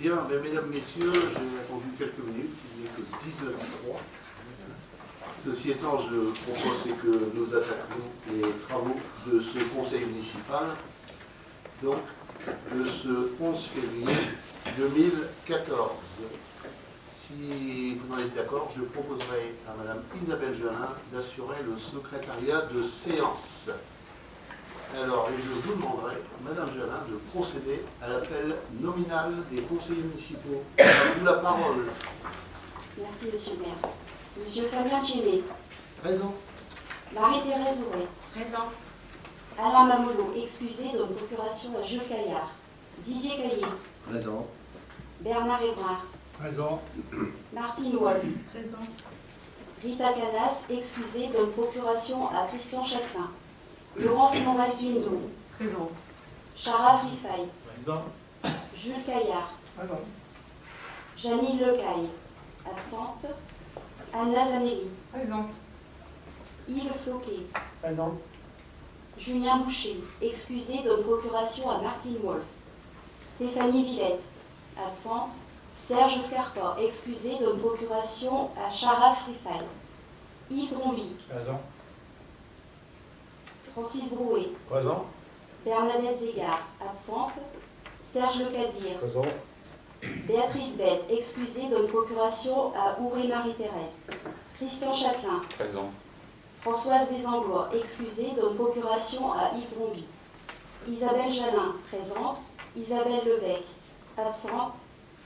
Bien, mesdames, messieurs, j'ai attendu quelques minutes, il n'est que 10h03. Ceci étant, je propose que nous attaquions les travaux de ce conseil municipal, donc de ce 11 février 2014. Si vous en êtes d'accord, je proposerai à Madame Isabelle Jalin d'assurer le secrétariat de séance. Alors, et je vous demanderai, Madame Jalin, de procéder à l'appel nominal des conseillers municipaux. À vous la parole. Merci, Monsieur le maire. Monsieur Fabien Tchémé. Présent. Marie-Thérèse Auré. Présent. Alain Mamolo, excusé de procuration à Jules Caillard. Didier Caillé. Présent. Bernard Hébrard. Présent. Martine Wolf. Présent. Rita Canas, excusée de procuration à Christian Châtelain. Laurence Morel-Zuindo. Présent. Chara Frifaille. Présent. Jules Caillard. Présent. Janine Lecaille. Absente. Anna Zanelli. Présent. Yves Floquet. Présent. Julien Boucher, excusé de procuration à Martine Wolf. Stéphanie Villette, absente. Serge Scarpa, excusé de procuration à Chara Frifaille. Yves Dromby. Présent. Francis Brouet. Présent. Bernadette Zégard, absente. Serge Lecadir. Présent. Béatrice Bette, excusée de procuration à Ouré Marie-Thérèse. Christian Châtelain. Présent. Françoise Desanglois, excusée de procuration à Yves Dromby. Isabelle Jalin, présente. Isabelle Lebec, absente.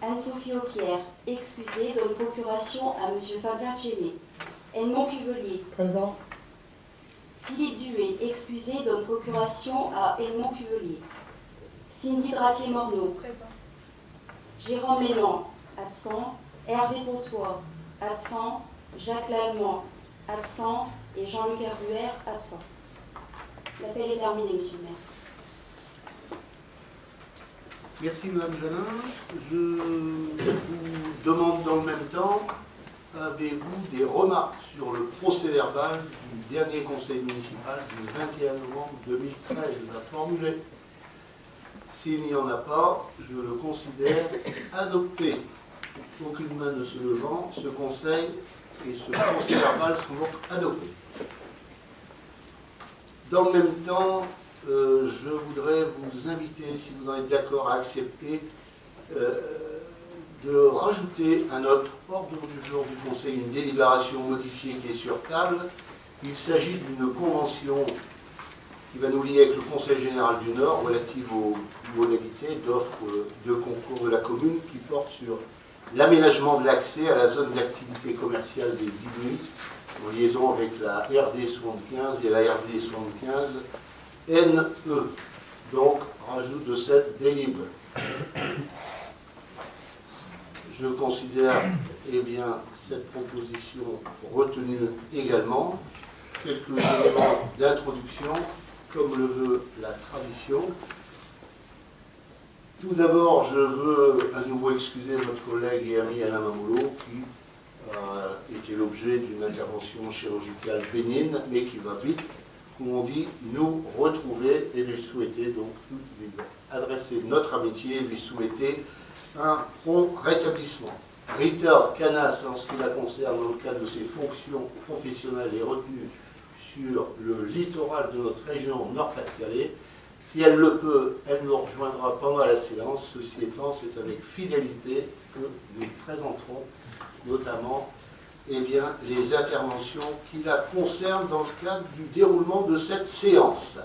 Anne-Sophie Auquière, excusée de procuration à M. Fabien Tchémé. Edmond Cuvelier. Présent. Philippe Duhé, excusé de procuration à Edmond Cuvelier. Cindy Drapier-Morneau. Présent. Jérôme Mélan, absent. Hervé Bourtois, absent. Jacques Lallemand, absent. Et Jean-Luc Herbuer, absent. L'appel est terminé, Monsieur le maire. Merci Madame Jalin. Je vous demande dans le même temps, avez-vous des remarques sur le procès-verbal du dernier conseil municipal du 21 novembre 2013 à formuler? S'il n'y en a pas, je le considère adopté. Aucune main ne se levant, ce conseil et ce procès-verbal sont donc adoptés. Dans le même temps, je voudrais vous inviter, si vous en êtes d'accord, à accepter de rajouter à notre ordre du jour du Conseil une délibération modifiée qui est sur table. Il s'agit d'une convention qui va nous lier avec le Conseil général du Nord relative aux modalités d'offres de concours de la commune qui porte sur l'aménagement de l'accès à la zone d'activité commerciale des 10 minutes en liaison avec la RD 75 et la RD 75 NE. Donc, rajout de cette délibération. Je considère cette proposition retenue également. Quelques éléments d'introduction, comme le veut la tradition. Tout d'abord, je veux à nouveau excuser notre collègue et ami Alain Mamolo, qui était l'objet d'une intervention chirurgicale bénigne, mais qui va vite, comme on dit, nous retrouver et lui souhaiter, donc, lui adresser notre amitié et lui souhaiter un prompt rétablissement. Rita Canas, en ce qui la concerne, dans le cadre de ses fonctions professionnelles, est retenue sur le littoral de notre région Nord-Pas-de-Calais. Si elle le peut, elle nous rejoindra pendant la séance. Ceci étant, c'est avec fidélité que nous présenterons notamment les interventions qui la concernent dans le cadre du déroulement de cette séance.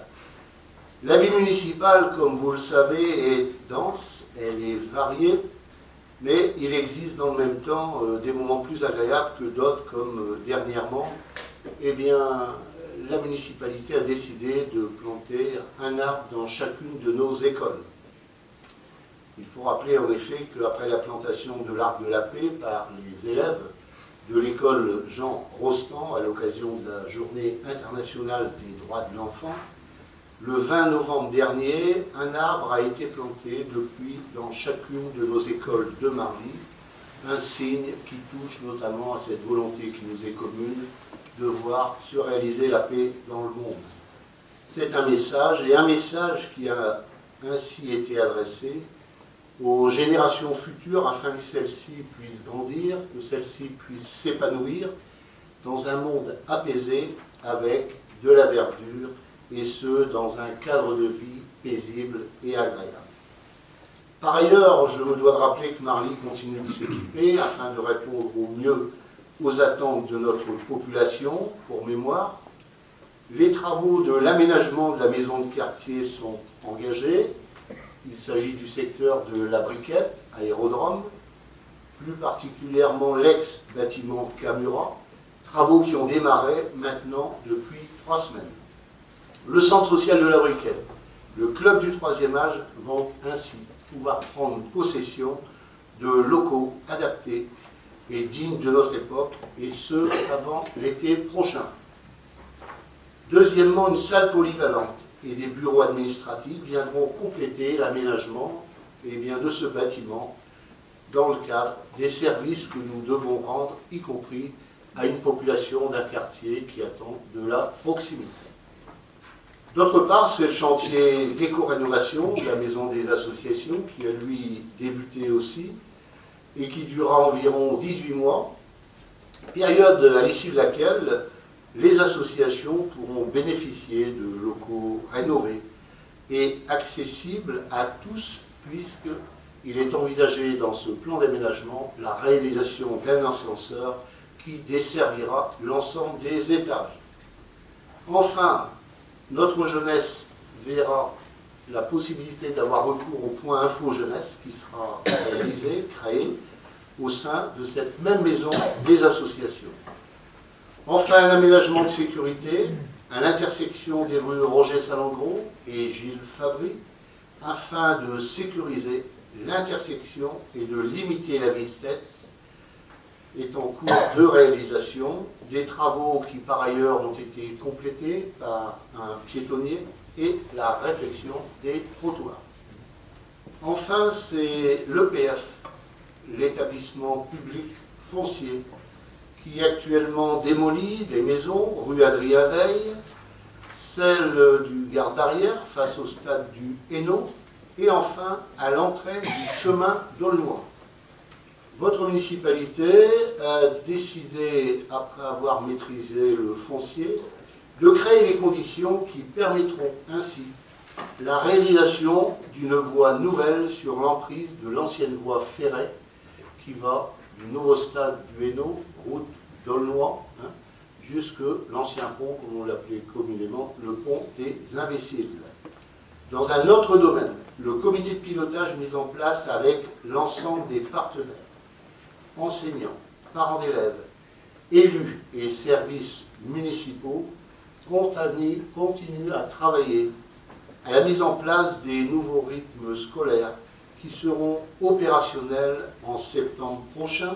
La vie municipale, comme vous le savez, est dense, elle est variée, mais il existe dans le même temps des moments plus agréables que d'autres, comme dernièrement, la municipalité a décidé de planter un arbre dans chacune de nos écoles. Il faut rappeler en effet qu'après la plantation de l'arbre de la paix par les élèves de l'école Jean Rostand à l'occasion de la Journée internationale des droits de l'enfant, le 20 novembre dernier, un arbre a été planté depuis dans chacune de nos écoles de Marly, un signe qui touche notamment à cette volonté qui nous est commune de voir se réaliser la paix dans le monde. C'est un message, et un message qui a ainsi été adressé aux générations futures afin que celles-ci puissent grandir, que celles-ci puissent s'épanouir dans un monde apaisé avec de la verdure et ce, dans un cadre de vie paisible et agréable. Par ailleurs, je me dois de rappeler que Marly continue de s'équiper afin de répondre au mieux aux attentes de notre population. Pour mémoire, les travaux de l'aménagement de la maison de quartier sont engagés. Il s'agit du secteur de la Briquette, aérodrome, plus particulièrement l'ex-bâtiment Camura, travaux qui ont démarré maintenant depuis 3 semaines. Le centre social de la Briquette, le club du 3e âge vont ainsi pouvoir prendre possession de locaux adaptés et dignes de notre époque, et ce, avant l'été prochain. Deuxièmement, une salle polyvalente et des bureaux administratifs viendront compléter l'aménagement de ce bâtiment dans le cadre des services que nous devons rendre, y compris à une population d'un quartier qui attend de la proximité. D'autre part, c'est le chantier d'éco-rénovation de la maison des associations qui a lui débuté aussi et qui durera environ 18 mois, période à l'issue de laquelle les associations pourront bénéficier de locaux rénovés et accessibles à tous, puisqu'il est envisagé dans ce plan d'aménagement la réalisation d'un ascenseur qui desservira l'ensemble des étages. Enfin, notre jeunesse verra la possibilité d'avoir recours au point Info Jeunesse qui sera réalisé, créé au sein de cette même maison des associations. Enfin, un aménagement de sécurité à l'intersection des rues Roger Salengro et Gilles Fabry, afin de sécuriser l'intersection et de limiter la vitesse, est en cours de réalisation. Des travaux qui, par ailleurs, ont été complétés par un piétonnier et la réfection des trottoirs. Enfin, c'est l'EPF, l'établissement public foncier, qui actuellement démolit les maisons rue Adrien Veil, celle du Gare d'Arrière face au stade du Hainaut, et enfin à l'entrée du chemin d'Aulnois. Votre municipalité a décidé, après avoir maîtrisé le foncier, de créer les conditions qui permettront ainsi la réalisation d'une voie nouvelle sur l'emprise de l'ancienne voie ferrée qui va du nouveau stade du Hainaut, route d'Aulnois, jusque l'ancien pont, comme on l'appelait communément, le pont des Imbéciles. Dans un autre domaine, le comité de pilotage mis en place avec l'ensemble des partenaires, enseignants, parents d'élèves, élus et services municipaux continue à travailler à la mise en place des nouveaux rythmes scolaires qui seront opérationnels en septembre prochain,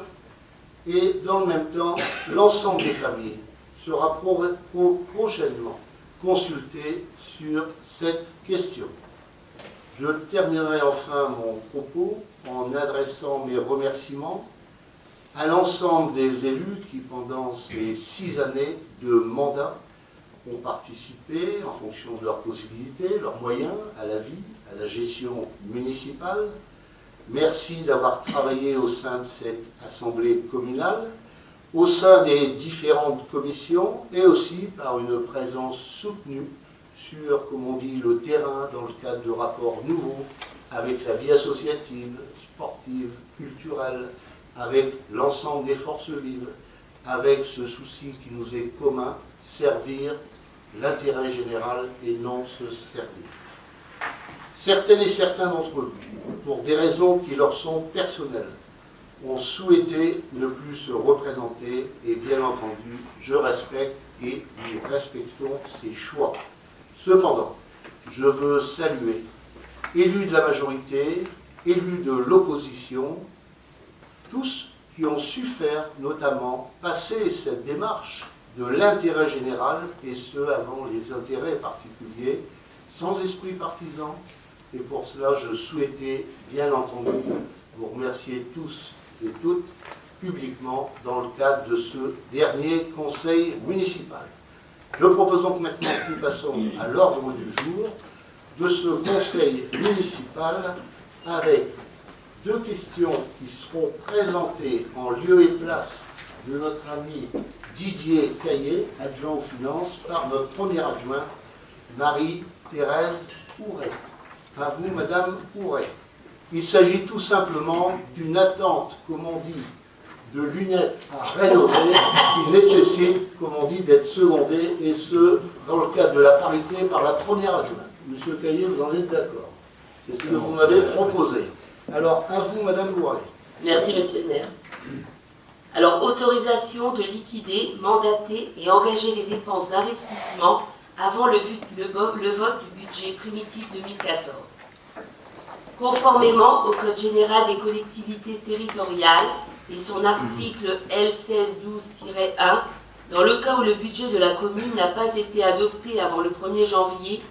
et dans le même temps, l'ensemble des familles sera prochainement consulté sur cette question. Je terminerai enfin mon propos en adressant mes remerciements à l'ensemble des élus qui, pendant ces 6 années de mandat, ont participé, en fonction de leurs possibilités, leurs moyens, à la vie, à la gestion municipale. Merci d'avoir travaillé au sein de cette assemblée communale, au sein des différentes commissions, et aussi par une présence soutenue sur, comme on dit, le terrain, dans le cadre de rapports nouveaux, avec la vie associative, sportive, culturelle, avec l'ensemble des forces vives, avec ce souci qui nous est commun, servir l'intérêt général et non se servir. Certaines et certains d'entre vous, pour des raisons qui leur sont personnelles, ont souhaité ne plus se représenter, et bien entendu, je respecte et nous respectons ces choix. Cependant, je veux saluer élus de la majorité, élus de l'opposition, tous qui ont su faire notamment passer cette démarche de l'intérêt général, et ce avant les intérêts particuliers, sans esprit partisan. Et pour cela, je souhaitais bien entendu vous remercier tous et toutes publiquement dans le cadre de ce dernier conseil municipal. Je propose donc maintenant que nous passons à l'ordre du jour de ce conseil municipal avec 2 questions qui seront présentées en lieu et place de notre ami Didier Caillé, adjoint aux finances, par notre première adjointe, Marie-Thérèse Houret. À vous, Madame Houret. Il s'agit tout simplement d'une attente, comme on dit, de lunettes à rénover qui nécessite, comme on dit, d'être secondée, et ce, dans le cadre de la parité, par la première adjointe. Monsieur Caillé, vous en êtes d'accord? C'est ce que vous m'avez proposé. Alors, à vous, Madame Houret. Merci, Monsieur le maire. Alors, autorisation de liquider, mandater et engager les dépenses d'investissement avant le vote du budget primitif 2014. Conformément au Code général des collectivités territoriales et son article L1612-1, dans le cas où le budget de la commune n'a pas été adopté avant le 1er janvier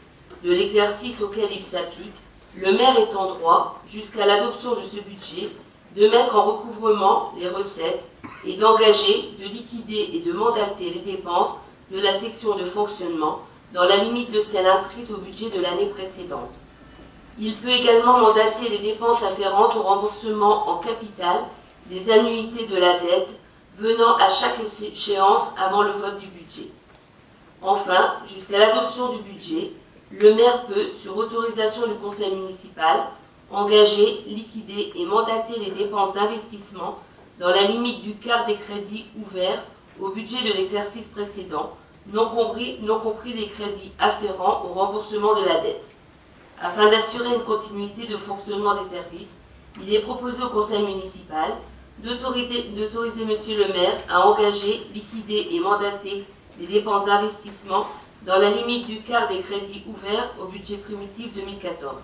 de l'exercice auquel il s'applique, le maire est en droit, jusqu'à l'adoption de ce budget, de mettre en recouvrement les recettes et d'engager, de liquider et de mandater les dépenses de la section de fonctionnement dans la limite de celles inscrites au budget de l'année précédente. Il peut également mandater les dépenses afférentes au remboursement en capital des annuités de la dette venant à chaque échéance avant le vote du budget. Enfin, jusqu'à l'adoption du budget, le maire peut, sur autorisation du conseil municipal, engager, liquider et mandater les dépenses d'investissement dans la limite du quart des crédits ouverts au budget de l'exercice précédent, non compris les crédits afférents au remboursement de la dette. Afin d'assurer une continuité de fonctionnement des services, il est proposé au conseil municipal d'autoriser monsieur le maire à engager, liquider et mandater les dépenses d'investissement dans la limite du quart des crédits ouverts au budget primitif 2014.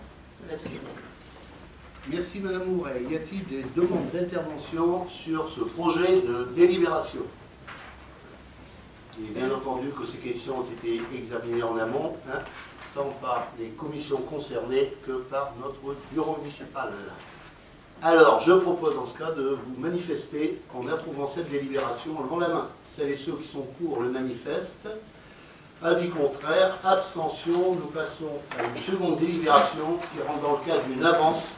Merci Madame Houret. Y a-t-il des demandes d'intervention sur ce projet de délibération? Il est bien entendu que ces questions ont été examinées en amont, tant par les commissions concernées que par notre bureau municipal. Alors, je propose dans ce cas de vous manifester en approuvant cette délibération en levant la main. Celles et ceux qui sont pour le manifeste. Avis contraire, abstention. Nous passons à une seconde délibération qui rentre dans le cadre d'une avance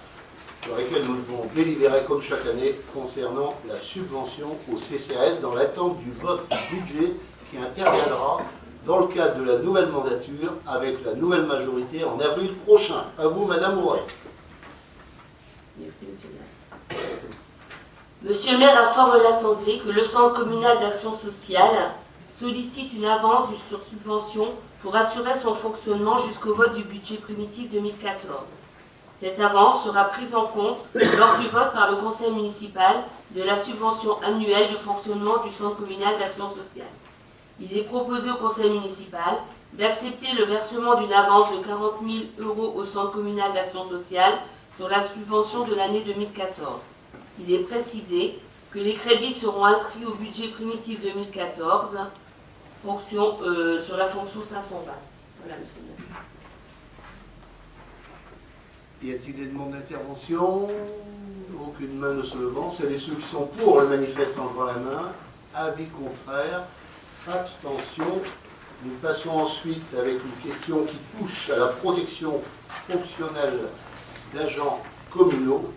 sur laquelle nous devons délibérer comme chaque année concernant la subvention au CCAS dans l'attente du vote du budget qui interviendra dans le cadre de la nouvelle mandature avec la nouvelle majorité en avril prochain. À vous, Madame Houret. Merci, Monsieur le maire. Monsieur le maire informe l'Assemblée que le Centre communal d'action sociale sollicite une avance sur subvention pour assurer son fonctionnement jusqu'au vote du budget primitif 2014. Cette avance sera prise en compte lors du vote par le conseil municipal de la subvention annuelle de fonctionnement du Centre communal d'action sociale. Il est proposé au conseil municipal d'accepter le versement d'une avance de 40 000 € au Centre communal d'action sociale sur la subvention de l'année 2014. Il est précisé que les crédits seront inscrits au budget primitif 2014 sur la fonction 520. Voilà, monsieur le maire. Y a-t-il des demandes d'intervention? Aucune main ne se levant. Celles et ceux qui sont pour le manifeste en levant la main. Avis contraire. Abstention. Nous passons ensuite avec une question qui touche à la protection fonctionnelle d'agents communaux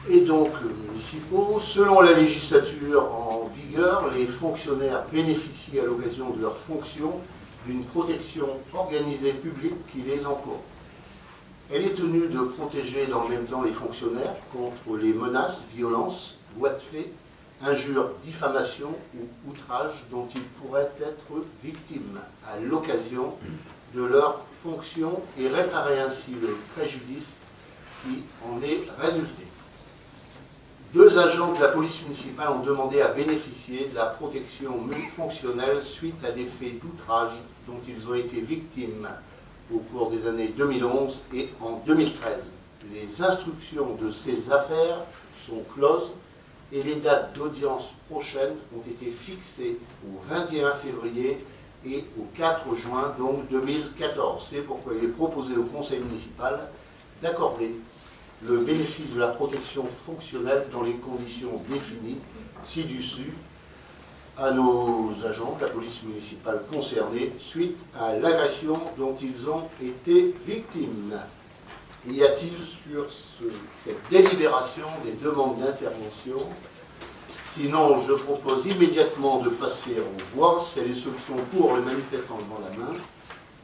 et donc municipaux. Selon la législature en vigueur, les fonctionnaires bénéficient à l'occasion de leurs fonctions d'une protection organisée publique qui les encourt. Elle est tenue de protéger dans le même temps les fonctionnaires contre les menaces, violences, voies de fait, injures, diffamations ou outrages dont ils pourraient être victimes à l'occasion de leur fonction et réparer ainsi le préjudice qui en est résulté. 2 agents de la police municipale ont demandé à bénéficier de la protection fonctionnelle suite à des faits d'outrage dont ils ont été victimes au cours des années 2011 et en 2013. Les instructions de ces affaires sont closes et les dates d'audience prochaines ont été fixées au 21 février et au 4 juin, donc 2014. C'est pourquoi il est proposé au conseil municipal d'accorder le bénéfice de la protection fonctionnelle dans les conditions définies ci-dessus à nos agents de la police municipale concernés suite à l'agression dont ils ont été victimes. Y a-t-il sur cette délibération des demandes d'intervention? Sinon, je propose immédiatement de passer au voix. Celles et ceux qui sont pour le manifeste en levant la main.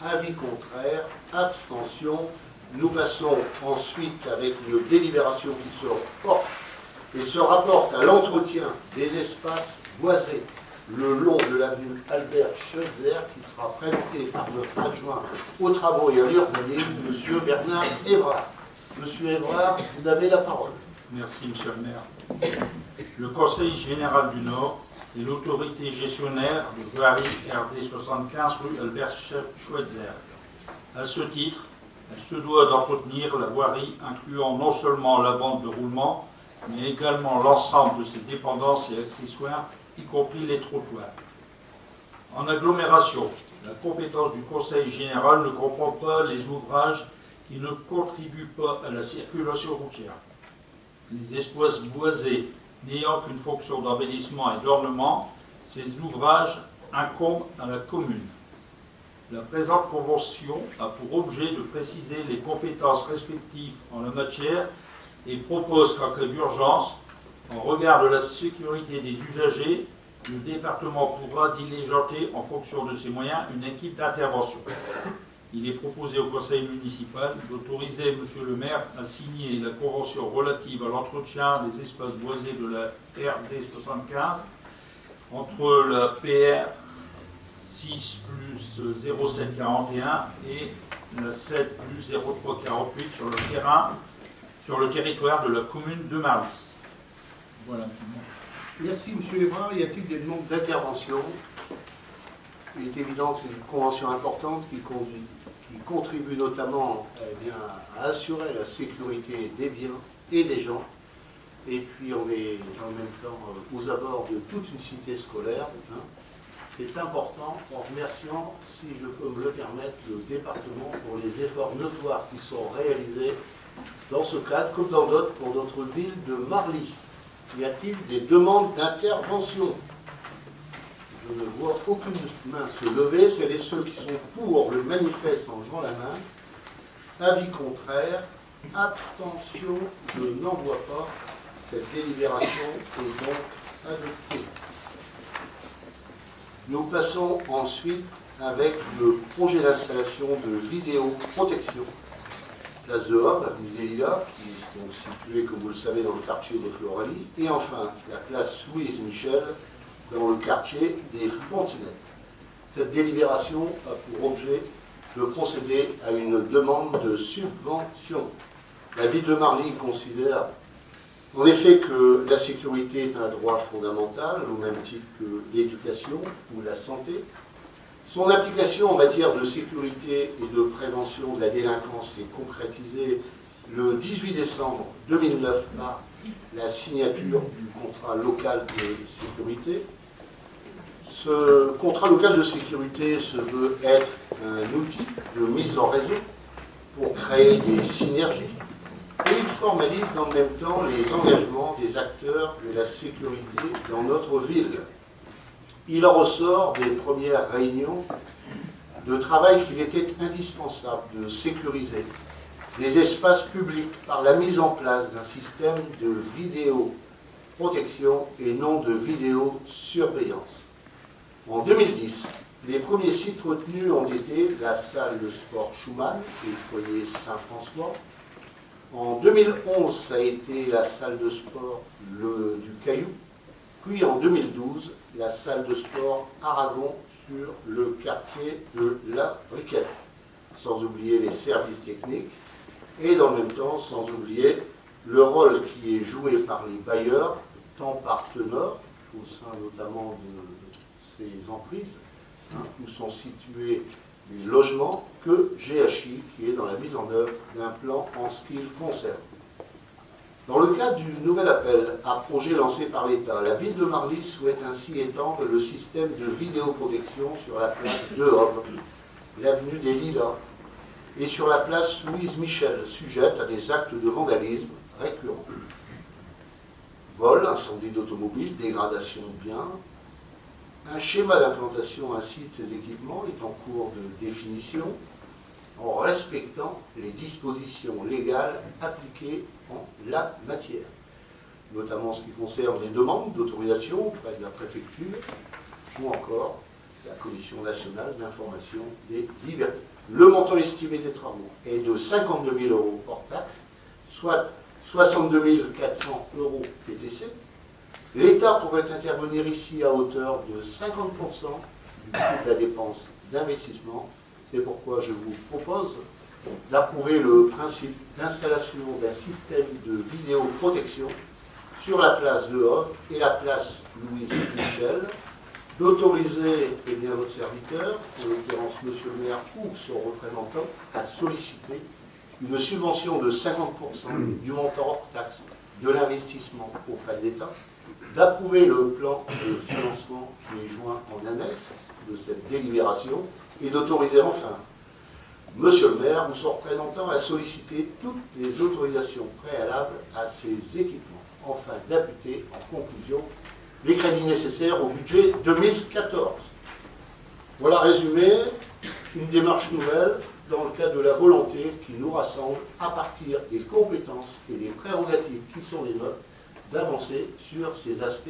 Avis contraire, abstention. Nous passons ensuite avec une délibération qui se porte et se rapporte à l'entretien des espaces boisés le long de l'avenue Albert Schweitzer, qui sera présenté par notre adjoint aux travaux et à l'urbanisme, M. Bernard Évrard. Monsieur Évrard, vous avez la parole. Merci, Monsieur le maire. Le Conseil général du Nord est l'autorité gestionnaire de voirie RD 75 rue Albert Schweitzer. À ce titre, elle se doit d'entretenir la voirie incluant non seulement la bande de roulement, mais également l'ensemble de ses dépendances et accessoires, y compris les trottoirs. En agglomération, la compétence du Conseil général ne comprend pas les ouvrages qui ne contribuent pas à la circulation routière. Les espaces boisés n'ayant qu'une fonction d'embellissement et d'ornement, ces ouvrages incombent à la commune. La présente convention a pour objet de préciser les compétences respectives en la matière et propose qu'en cas d'urgence, en regard de la sécurité des usagers, le département pourra diligenter en fonction de ses moyens une équipe d'intervention. Il est proposé au conseil municipal d'autoriser Monsieur le maire à signer la convention relative à l'entretien des espaces boisés de la RD 75 entre la PR 6 plus 0741 et la 7 plus 0348 sur le territoire de la commune de Marly. Voilà, monsieur le maire. Merci, M. Évrard. Y a-t-il des demandes d'intervention? Il est évident que c'est une convention importante qui contribue notamment à assurer la sécurité des biens et des gens. Et puis on est en même temps aux abords de toute une cité scolaire. C'est important, en remerciant, si je peux me le permettre, le département pour les efforts notoires qui sont réalisés dans ce cadre, comme dans d'autres, pour notre ville de Marly. Y a-t-il des demandes d'intervention? Je ne vois aucune main se lever. C'est ceux qui sont pour le manifeste en levant la main. Avis contraire, abstention, je n'en vois pas. Cette délibération est donc adoptée. Nous passons ensuite avec le projet d'installation de vidéoprotection. Place de Homme, avenue des Lilas, qui est donc située, comme vous le savez, dans le quartier des Floralies. Et enfin, la place Louise Michel, dans le quartier des Fontinettes. Cette délibération a pour objet de procéder à une demande de subvention. La ville de Marly considère en effet que la sécurité est un droit fondamental, au même titre que l'éducation ou la santé. Son application en matière de sécurité et de prévention de la délinquance s'est concrétisée le 18 décembre 2009 par la signature du contrat local de sécurité. Ce contrat local de sécurité se veut être un outil de mise en réseau pour créer des synergies. Et il formalise dans le même temps les engagements des acteurs de la sécurité dans notre ville. Il en ressort des premières réunions de travail qu'il était indispensable de sécuriser les espaces publics par la mise en place d'un système de vidéoprotection et non de vidéosurveillance. En 2010, les premiers sites retenus ont été la salle de sport Schumann et le foyer Saint-François. En 2011, ça a été la salle de sport du Caillou. Puis en 2012, la salle de sport Aragon sur le quartier de la Briquette. Sans oublier les services techniques et dans le même temps, sans oublier le rôle qui est joué par les bailleurs, tant par teneur, au sein notamment de ces emprises, où sont situés les logements, que GHI, qui est dans la mise en œuvre d'un plan en ce qui le concerne. Dans le cadre du nouvel appel à projet lancé par l'État, la ville de Marly souhaite ainsi étendre le système de vidéoprotection sur la place de Homme, l'avenue des Lilas, et sur la place Louise Michel, sujette à des actes de vandalisme récurrents. Vol, incendie d'automobile, dégradation de biens. Un schéma d'implantation ainsi de ces équipements est en cours de définition. en respectant les dispositions légales appliquées en la matière, notamment en ce qui concerne les demandes d'autorisation auprès de la préfecture ou encore la Commission nationale d'information des libertés. Le montant estimé des travaux est de 52 000 € hors taxe, soit 62 400 € TTC. L'État pourrait intervenir ici à hauteur de 50% du coût de la dépense d'investissement. C'est pourquoi je vous propose d'approuver le principe d'installation d'un système de vidéoprotection sur la place de Hof et la place Louise Michel, d'autoriser votre serviteur, en l'occurrence M. le maire ou son représentant, à solliciter une subvention de 50% du montant hors taxe de l'investissement auprès de l'État, d'approuver le plan de financement qui est joint en annexe de cette délibération et d'autoriser enfin Monsieur le maire ou son représentant à solliciter toutes les autorisations préalables à ces équipements, afin d'appliquer en conclusion les crédits nécessaires au budget 2014. Voilà résumé une démarche nouvelle dans le cadre de la volonté qui nous rassemble à partir des compétences et des prérogatives qui sont les nôtres d'avancer sur ces aspects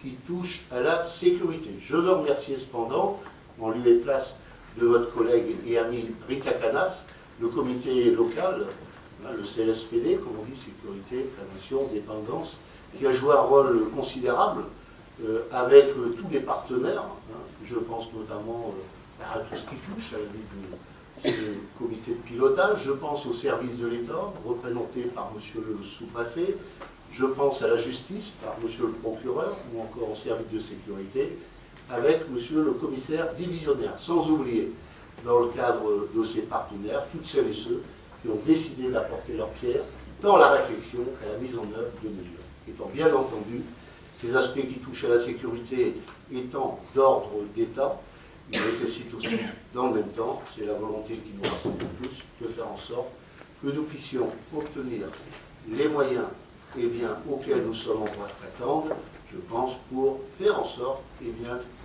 qui touchent à la sécurité. Je veux remercier cependant, en lieu et place de votre collègue et ami Rita Canas, le comité local, le CLSPD, comme on dit, sécurité, prévention, dépendance, qui a joué un rôle considérable avec tous les partenaires. Je pense notamment à tout ce qui touche à la vie du comité de pilotage. Je pense aux services de l'État, représentés par monsieur le sous-préfet. Je pense à la justice, par monsieur le procureur, ou encore au service de sécurité, avec monsieur le commissaire divisionnaire. Sans oublier, dans le cadre de ces partenaires, toutes celles et ceux qui ont décidé d'apporter leur pierre dans la réflexion et la mise en œuvre de mesures. Étant bien entendu, ces aspects qui touchent à la sécurité étant d'ordre d'État, ils nécessitent aussi, dans le même temps, c'est la volonté qui nous rassemble tous, de faire en sorte que nous puissions obtenir les moyens et bien, auxquels nous sommes en droit de prétendre, je pense, pour faire en sorte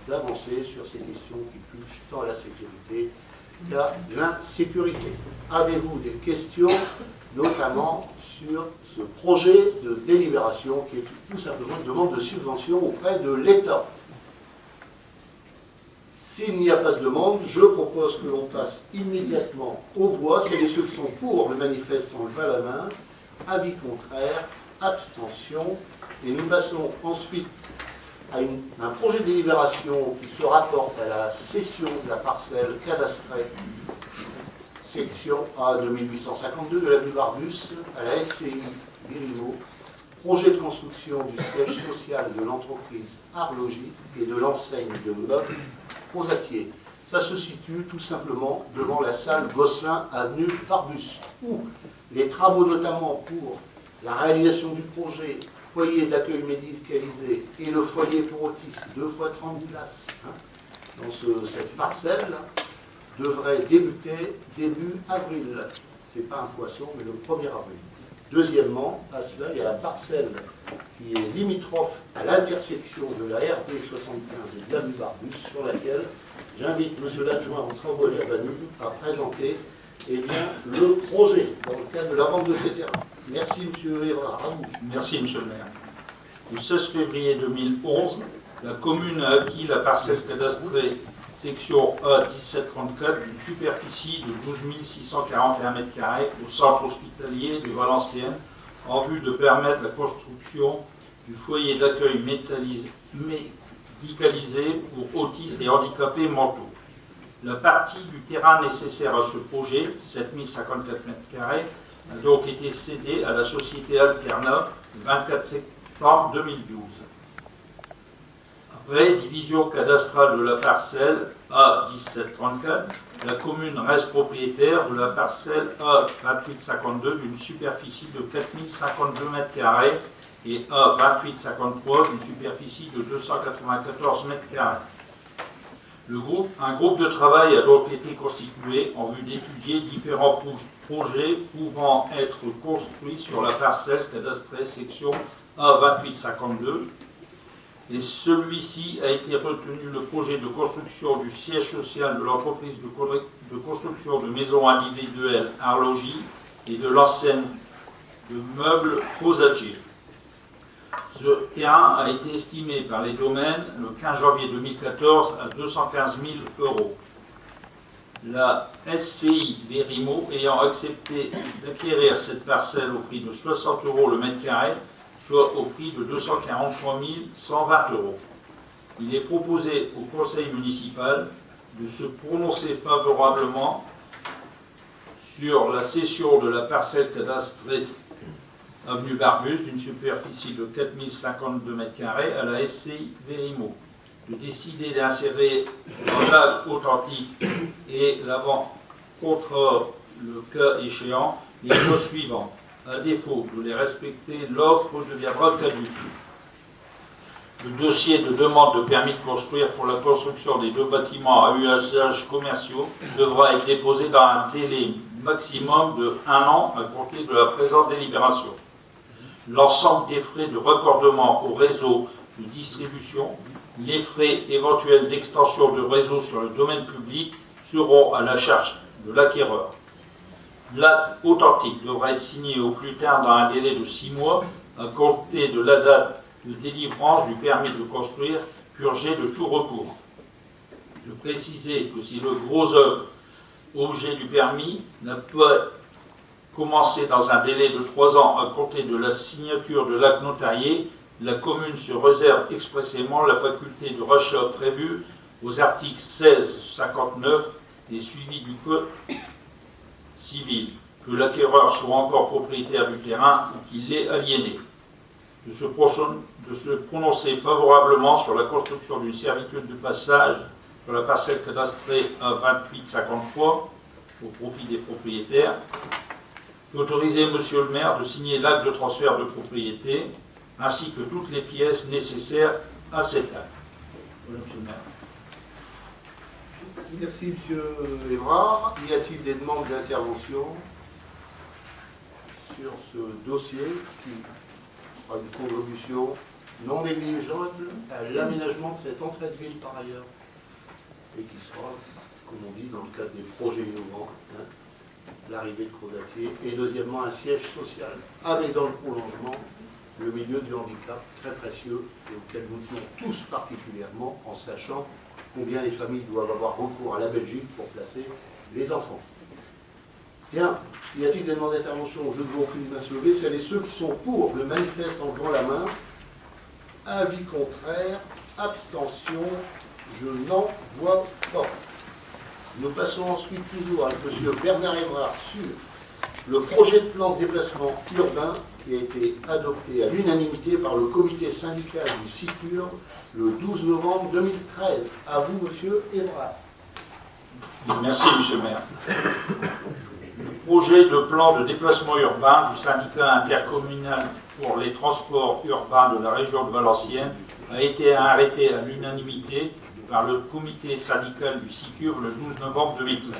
d'avancer sur ces questions qui touchent tant à la sécurité qu'à l'insécurité. Avez-vous des questions, notamment sur ce projet de délibération qui est tout simplement une demande de subvention auprès de l'État? S'il n'y a pas de demande, je propose que l'on passe immédiatement aux voix. C'est les ceux qui sont pour le manifeste en levant la main. Avis contraire, abstention. Et nous passons ensuite à un projet de délibération qui se rapporte à la cession de la parcelle cadastrée section A 2852 de l'avenue Barbus à la SCI Guériveau, projet de construction du siège social de l'entreprise Arlogie et de l'enseigne de meubles Rosatier. Ça se situe tout simplement devant la salle Gosselin avenue Barbus, où les travaux notamment pour la réalisation du projet foyer d'accueil médicalisé et le foyer pour autisme, 2 fois 30 places, dans cette parcelle, devrait débuter début avril. Ce n'est pas un poisson, mais le 1er avril. Deuxièmement, à cela, il y a la parcelle qui est limitrophe à l'intersection de la RD 75 et de l'avenue Barbus, sur laquelle j'invite M. l'adjoint aux travaux et l'urbanisme à présenter le projet dans le cadre de la vente de ces terrains. Merci M. Hérard. Merci M. le maire. Le 16 février 2011, la commune a acquis la parcelle cadastrée section A 1734 d'une superficie de 12 641 m² au centre hospitalier de Valenciennes en vue de permettre la construction du foyer d'accueil médicalisé pour autistes et handicapés mentaux. La partie du terrain nécessaire à ce projet, 7054 m², a donc été cédée à la société Alterna le 24 septembre 2012. Après division cadastrale de la parcelle A1734, la commune reste propriétaire de la parcelle A2852 d'une superficie de 4052 m² et A2853 d'une superficie de 294 m². Un groupe de travail a donc été constitué en vue d'étudier différents projets pouvant être construits sur la parcelle cadastrée section A2852. et celui-ci a été retenu le projet de construction du siège social de l'entreprise de construction de maisons individuelles Arlogie et de l'enseigne de meubles Rosatier. Ce terrain a été estimé par les domaines le 15 janvier 2014 à 215 000 €. La SCI Vérimo ayant accepté d'acquérir cette parcelle au prix de 60 € le mètre carré, soit au prix de 243 120 €. Il est proposé au conseil municipal de se prononcer favorablement sur la cession de la parcelle cadastrée avenue Barbus d'une superficie de 4052 m² à la SCI Vérimo, de décider d'insérer dans l'acte authentique et l'avant-contrat, le cas échéant, les clauses suivantes. À défaut de les respecter, l'offre deviendra caduque. Le dossier de demande de permis de construire pour la construction des 2 bâtiments à usage commerciaux devra être déposé dans un délai maximum de 1 an à compter de la présente délibération. L'ensemble des frais de raccordement au réseau de distribution, les frais éventuels d'extension de réseau sur le domaine public seront à la charge de l'acquéreur. L'acte authentique devra être signé au plus tard dans un délai de 6 mois à compter de la date de délivrance du permis de construire purgé de tout recours. De préciser que si le gros œuvre objet du permis n'a pas commencé dans un délai de 3 ans à compter de la signature de l'acte notarié, la commune se réserve expressément la faculté de rachat prévue aux articles 16, 59 et suivis du Code civil, que l'acquéreur soit encore propriétaire du terrain ou qu'il l'ait aliéné. De se prononcer favorablement sur la construction d'une servitude de passage sur la parcelle cadastrée à 2853 au profit des propriétaires, d'autoriser Monsieur le maire de signer l'acte de transfert de propriété ainsi que toutes les pièces nécessaires à cet acte. Voilà, Monsieur le maire. Merci, Monsieur Évrard. Y a-t-il des demandes d'intervention sur ce dossier qui sera une contribution non négligeable à l'aménagement de cette entrée de ville par ailleurs et qui sera, comme on dit, dans le cadre des projets innovants, l'arrivée de Crozatier, et deuxièmement un siège social, avec dans le prolongement le milieu du handicap, très précieux, et auquel nous tenons tous particulièrement, en sachant combien les familles doivent avoir recours à la Belgique pour placer les enfants. Bien, y a-t-il des demandes d'intervention? Je ne vois aucune main se lever. Celles et ceux qui sont pour le manifeste en levant la main. Avis contraire, abstention, je n'en vois pas. Nous passons ensuite toujours avec M. Bernard Évrard sur le projet de plan de déplacement urbain qui a été adopté à l'unanimité par le comité syndical du SICUR le 12 novembre 2013. À vous, M. Évrard. Merci, Monsieur le maire. Le projet de plan de déplacement urbain du syndicat intercommunal pour les transports urbains de la région de Valenciennes a été arrêté à l'unanimité par le comité syndical du SICUR le 12 novembre 2013.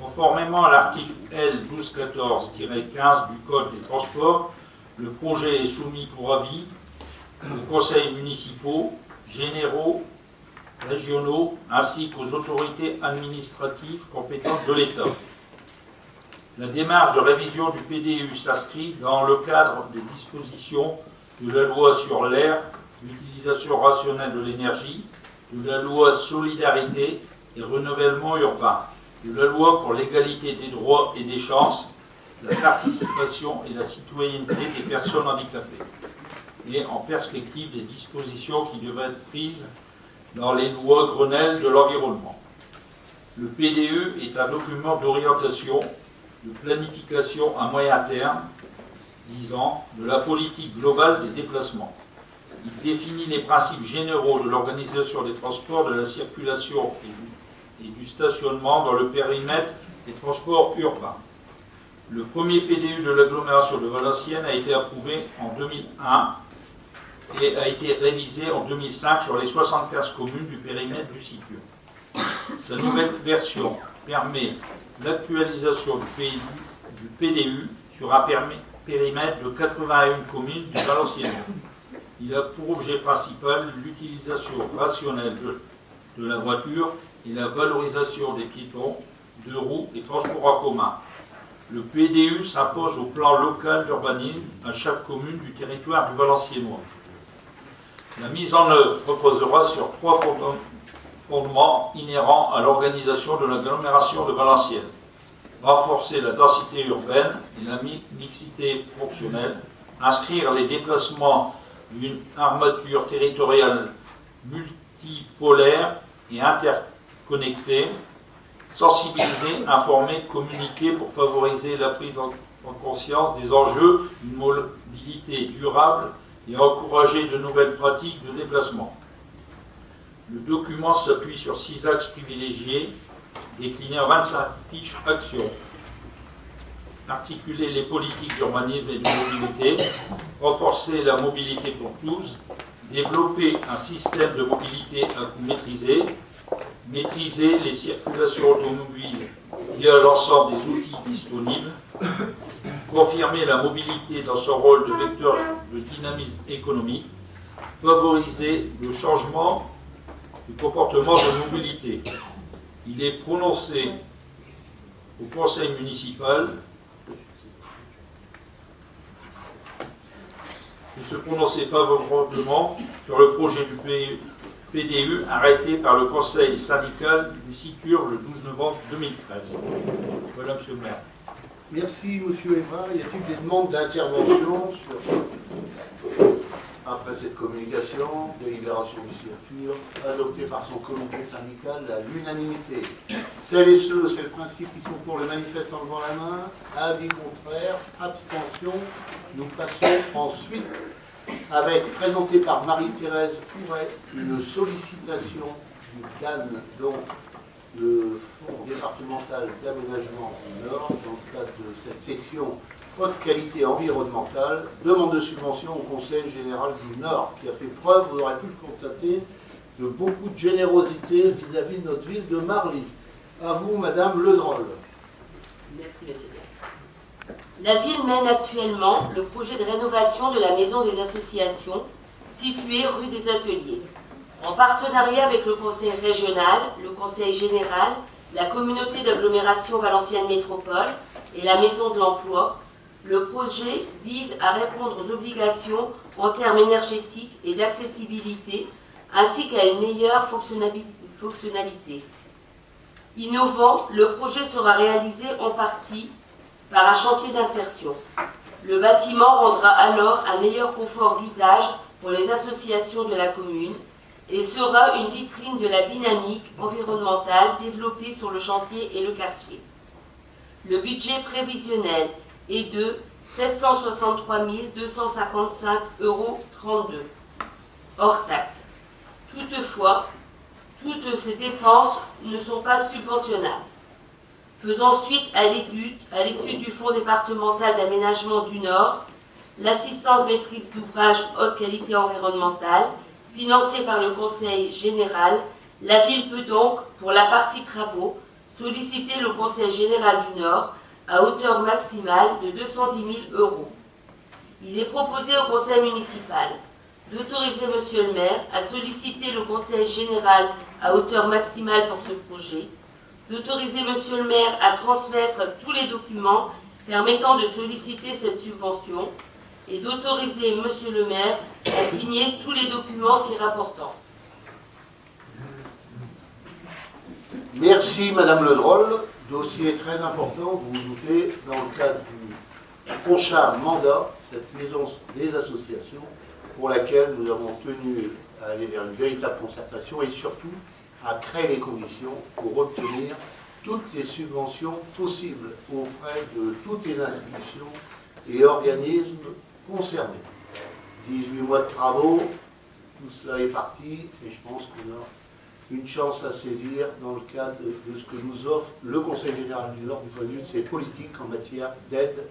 Conformément à l'article L 1214-15 du Code des transports, le projet est soumis pour avis aux conseils municipaux, généraux, régionaux, ainsi qu'aux autorités administratives compétentes de l'État. La démarche de révision du PDU s'inscrit dans le cadre des dispositions de la loi sur l'air, l'utilisation rationnelle de l'énergie, de la loi solidarité et renouvellement urbain, de la loi pour l'égalité des droits et des chances, la participation et la citoyenneté des personnes handicapées, et en perspective des dispositions qui devraient être prises dans les lois Grenelle de l'environnement. Le PDE est un document d'orientation, de planification à moyen terme, 10 ans, de la politique globale des déplacements. Il définit les principes généraux de l'organisation des transports, de la circulation et du stationnement dans le périmètre des transports urbains. Le premier PDU de l'agglomération de Valenciennes a été approuvé en 2001 et a été révisé en 2005 sur les 75 communes du périmètre du SICUR. Sa nouvelle version permet l'actualisation du PDU sur un périmètre de 81 communes du Valenciennes. Il a pour objet principal l'utilisation rationnelle de la voiture et la valorisation des piétons, de roues et transports en commun. Le PDU s'impose au plan local d'urbanisme à chaque commune du territoire du Valenciennois. La mise en œuvre reposera sur 3 fondements inhérents à l'organisation de l'agglomération de Valenciennes. Renforcer la densité urbaine et la mixité fonctionnelle, inscrire les déplacements d'une armature territoriale multipolaire et interconnectée, sensibiliser, informer, communiquer pour favoriser la prise en conscience des enjeux d'une mobilité durable et encourager de nouvelles pratiques de déplacement. Le document s'appuie sur 6 axes privilégiés, déclinés en 25 fiches actions. Articuler les politiques d'urbanisme et de mobilité, renforcer la mobilité pour tous, développer un système de mobilité à coût maîtrisé, maîtriser les circulations automobiles via l'ensemble des outils disponibles, confirmer la mobilité dans son rôle de vecteur de dynamisme économique, favoriser le changement du comportement de mobilité. Il est prononcé au conseil municipal de se prononcer favorablement sur le projet du PDU arrêté par le conseil syndical du SICUR le 12 novembre 2013. Voilà, monsieur le maire. Merci, monsieur Évrard. Y a-t-il des demandes d'intervention après cette communication, délibération du CIRCUR, adoptée par son comité syndical à l'unanimité? Celles et ceux, c'est le principe, qui sont pour le manifeste en levant la main. Avis contraire, abstention. Nous passons ensuite avec, présenté par Marie-Thérèse Couret, une sollicitation du CAN, donc le Fonds départemental d'aménagement du Nord, dans le cadre de cette section haute qualité environnementale, demande de subvention au Conseil général du Nord, qui a fait preuve, vous aurez pu le constater, de beaucoup de générosité vis-à-vis de notre ville de Marly. À vous, Madame Ledroll. Merci, monsieur le maire. La ville mène actuellement le projet de rénovation de la maison des associations située rue des Ateliers. En partenariat avec le conseil régional, le conseil général, la communauté d'agglomération Valenciennes Métropole et la maison de l'emploi, le projet vise à répondre aux obligations en termes énergétiques et d'accessibilité, ainsi qu'à une meilleure fonctionnalité. Innovant, le projet sera réalisé en partie par un chantier d'insertion. Le bâtiment rendra alors un meilleur confort d'usage pour les associations de la commune et sera une vitrine de la dynamique environnementale développée sur le chantier et le quartier. Le budget prévisionnel est de 763 255,32 € hors taxe. Toutefois, toutes ces dépenses ne sont pas subventionnables. Faisant suite à l'étude du Fonds départemental d'aménagement du Nord, l'assistance maîtrise d'ouvrage haute qualité environnementale, financée par le Conseil général, la ville peut donc, pour la partie travaux, solliciter le Conseil général du Nord à hauteur maximale de 210 000 €. Il est proposé au Conseil municipal d'autoriser monsieur le maire à solliciter le Conseil général à hauteur maximale pour ce projet, d'autoriser monsieur le maire à transmettre tous les documents permettant de solliciter cette subvention et d'autoriser monsieur le maire à signer tous les documents s'y rapportant. Merci, Madame Ledroll. Dossier très important, vous vous doutez, dans le cadre du prochain mandat, cette maison des associations, pour laquelle nous avons tenu à aller vers une véritable concertation et surtout à créer les conditions pour obtenir toutes les subventions possibles auprès de toutes les institutions et organismes concernés. 18 mois de travaux, tout cela est parti et je pense qu'on a une chance à saisir dans le cadre de ce que nous offre le Conseil général du Nord du point de vue de ses politiques en matière d'aide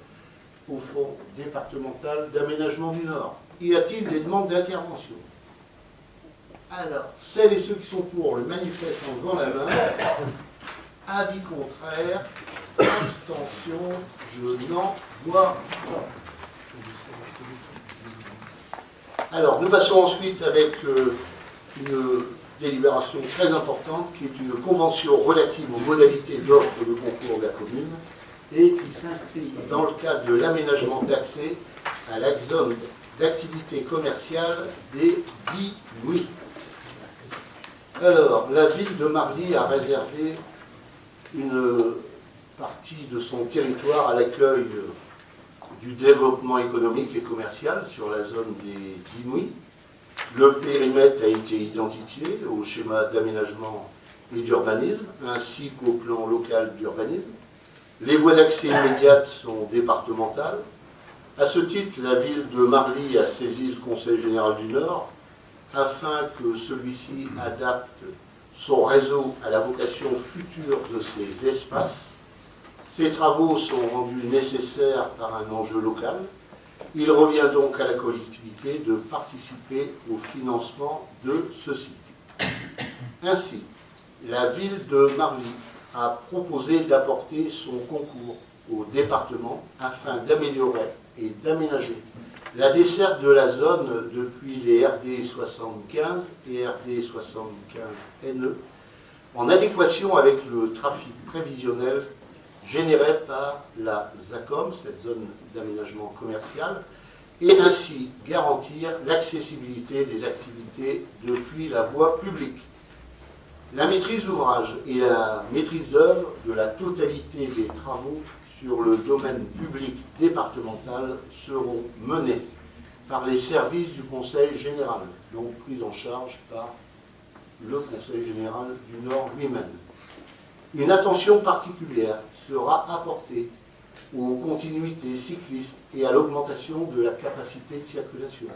au Fonds départemental d'aménagement du Nord. Y a-t-il des demandes d'intervention? Alors, celles et ceux qui sont pour le manifeste en levant la main, avis contraire, abstention, je n'en vois pas. Alors, nous passons ensuite avec une délibération très importante qui est une convention relative aux modalités d'offre de concours de la commune et qui s'inscrit dans le cadre de l'aménagement d'accès à la zone d'activité commerciale des 10 nuits. Alors, la ville de Marly a réservé une partie de son territoire à l'accueil du développement économique et commercial sur la zone des 10 nuits. Le périmètre a été identifié au schéma d'aménagement et d'urbanisme, ainsi qu'au plan local d'urbanisme. Les voies d'accès immédiates sont départementales. À ce titre, la ville de Marly a saisi le Conseil général du Nord afin que celui-ci adapte son réseau à la vocation future de ces espaces. Ces travaux sont rendus nécessaires par un enjeu local. Il revient donc à la collectivité de participer au financement de ceux-ci. Ainsi, la ville de Marly a proposé d'apporter son concours au département afin d'améliorer et d'aménager la desserte de la zone depuis les RD 75 et RD 75 NE en adéquation avec le trafic prévisionnel généré par la ZACOM, cette zone d'aménagement commercial, et ainsi garantir l'accessibilité des activités depuis la voie publique. La maîtrise d'ouvrage et la maîtrise d'œuvre de la totalité des travaux sur le domaine public départemental seront menées par les services du Conseil général, donc pris en charge par le Conseil général du Nord lui-même. Une attention particulière sera apportée aux continuités cyclistes et à l'augmentation de la capacité de circulation.